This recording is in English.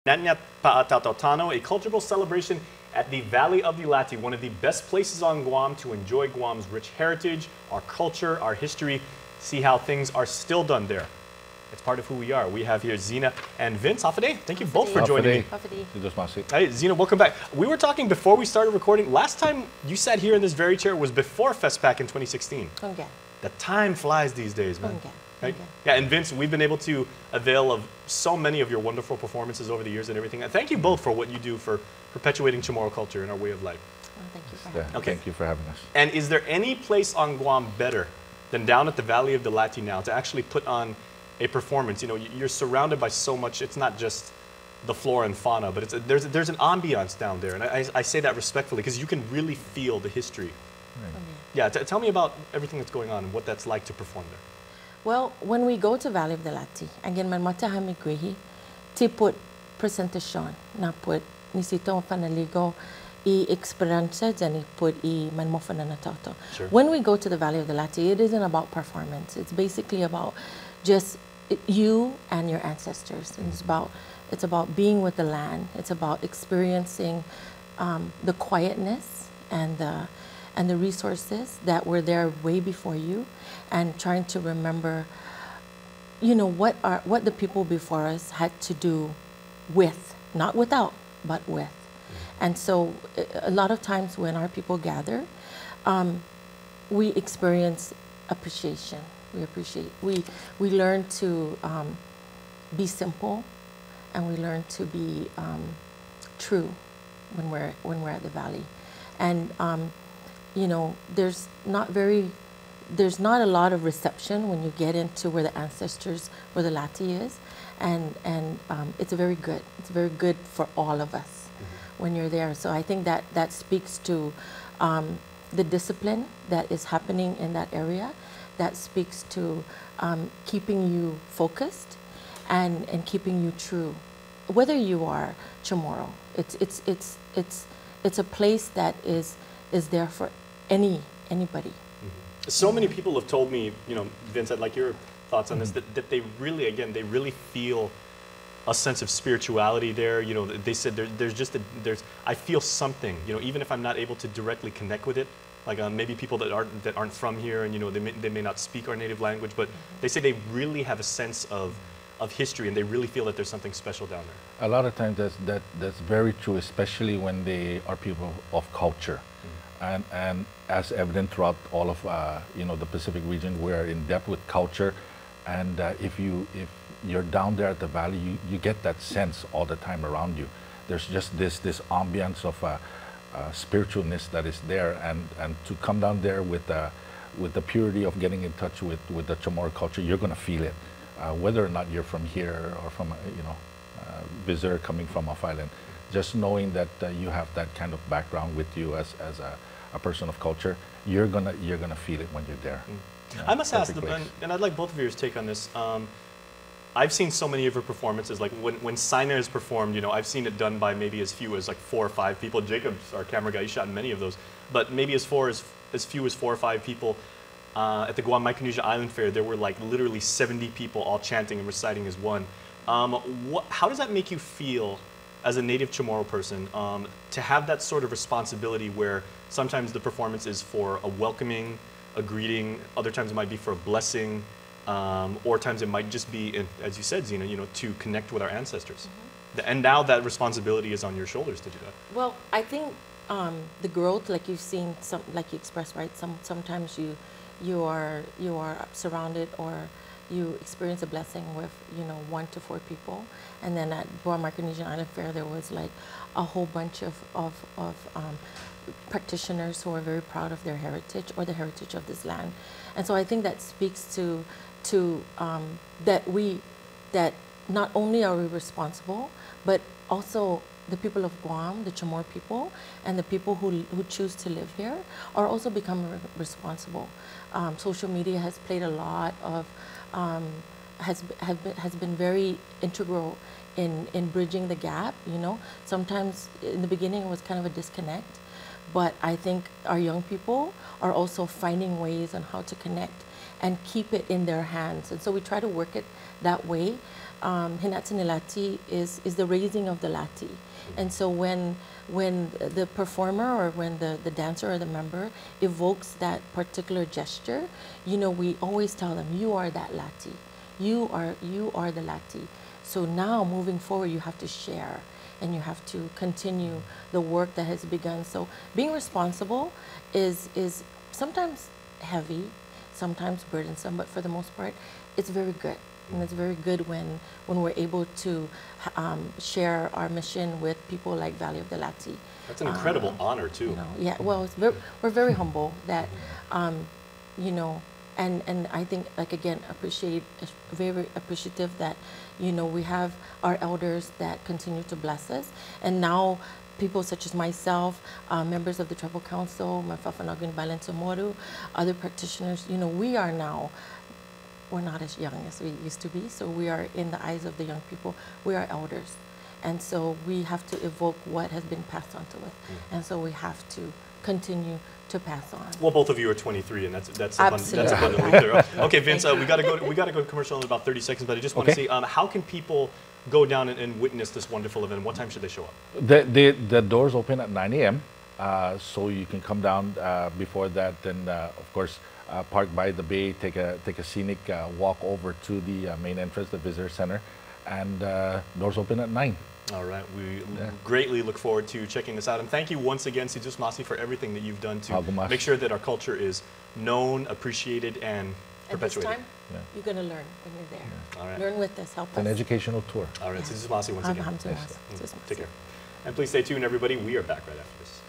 Nanyat Pa'atatatano, a cultural celebration at the Valley of the Latte, one of the best places on Guam to enjoy Guam's rich heritage, our culture, our history, see how things are still done there. It's part of who we are. We have here Zina and Vince. Hafade, thank you both for joining me. Hey, Zina, welcome back. We were talking before we started recording. Last time you sat here in this very chair was before FestPac in 2016. Okay. The time flies these days, man. Okay. Right? Yeah, and Vince, we've been able to avail of so many of your wonderful performances over the years and everything. And thank you both for what you do for perpetuating Chamorro culture and our way of life. Oh, thank you for having us. Okay. Thank you for having us. And is there any place on Guam better than down at the Valley of the Latte now to actually put on a performance? You know, you're surrounded by so much. It's not just the flora and fauna, but there's an ambiance down there. And I say that respectfully because you can really feel the history. Right. Okay. Yeah, tell me about everything that's going on and what that's like to perform there. Well, when we go to Valley of the Latte, again, man matahami gwehi, ti put presentation, na put nisito fanaligo I experience jani put I man mofana na toto. Sure. When we go to the Valley of the Latte, it isn't about performance. It's basically about just you and your ancestors. And it's about being with the land. It's about experiencing the quietness and the resources that were there way before you, and trying to remember, you know, what the people before us had to do with, not without, but with. And so a lot of times when our people gather, we experience appreciation. We learn to be simple, and we learn to be true when we're at the valley. And you know, there's not a lot of reception when you get into where the ancestors, where the Latte is, and it's very good. It's very good for all of us when you're there. So I think that speaks to the discipline that is happening in that area. That speaks to keeping you focused and keeping you true. Whether you are Chamorro, it's a place that is there for anybody. So many people have told me, you know, Vince, I'd like your thoughts on this, that they really, again, they really feel a sense of spirituality there. You know, they said I feel something, you know, even if I'm not able to directly connect with it, like maybe people that aren't from here, and you know, they may not speak our native language, but they say they really have a sense of history, and they really feel that there's something special down there. A lot of times that's very true, especially when they are people of culture. And as evident throughout all of you know, the Pacific region, we're in depth with culture, and if you're down there at the valley, you get that sense all the time around you. There's just this ambience of spiritualness that is there, and to come down there with the purity of getting in touch with the Chamorro culture, you're going to feel it, whether or not you're from here or from you know, visitor coming from off island. Just knowing that you have that kind of background with you as a person of culture, you're gonna feel it when you're there. Yeah, I must ask, and I'd like both of your take on this. I've seen so many of her performances. Like when Sina has performed, you know, I've seen it done by maybe as few as like 4 or 5 people. Jacob's our camera guy, he shot many of those, but maybe as few as 4 or 5 people. At the Guam Micronesia Island Fair, there were like literally 70 people all chanting and reciting as one. How does that make you feel as a native Chamorro person, to have that sort of responsibility where sometimes the performance is for a welcoming, a greeting, other times it might be for a blessing, or times it might just be, as you said, Zina, you know, to connect with our ancestors. And now that responsibility is on your shoulders to do that. Well, I think the growth, like you've seen, like you expressed, right? Sometimes you are surrounded, or you experience a blessing with, you know, 1 to 4 people, and then at Guam Micronesian Island Fair there was like a whole bunch of practitioners who are very proud of their heritage or the heritage of this land, and so I think that speaks to that not only are we responsible, but also the people of Guam, the Chamorro people, and the people who choose to live here are also becoming responsible. Social media has played a lot of, has been very integral in bridging the gap, you know. Sometimes in the beginning it was kind of a disconnect, but I think our young people are also finding ways on how to connect and keep it in their hands. And so we try to work it that way. Hinatini Latte is the raising of the latte. And so when the performer or when the dancer or the member evokes that particular gesture, you know, we always tell them, you are that latte. You are the latte. So now moving forward, you have to share and you have to continue the work that has begun. So being responsible is sometimes heavy, sometimes burdensome, but for the most part, it's very good. And it's very good when we're able to share our mission with people like Valley of the Latte. That's an incredible honor, too. You know, yeah, well, we're very humble that, you know, and I think, like, again, very appreciative that, you know, we have our elders that continue to bless us. And now people such as myself, members of the Tribal Council, Mafafanagun Bailan Chamorro, other practitioners, you know, we are now, we're not as young as we used to be, so we are, in the eyes of the young people, we are elders. And so we have to evoke what has been passed on to us. And so we have to continue to pass on. Well, both of you are 23, and that's Absolutely. abundantly clear. Okay, Vince, we got to go to commercial in about 30 seconds, but I just want to see how can people go down and witness this wonderful event? What time should they show up? The doors open at 9 a.m. So you can come down before that, and of course park by the bay, take a scenic walk over to the main entrance, the visitor center, and doors open at 9. All right, we greatly look forward to checking this out, and thank you once again, Si Diyos Masi, for everything that you've done to make sure that our culture is known, appreciated, and perpetuated. At this time, you're going to learn when you're there. All right. Learn with us, help us. An educational tour. All right, Si Diyos Masi once again. Alhamdulillah. Take care. And please stay tuned, everybody. We are back right after this.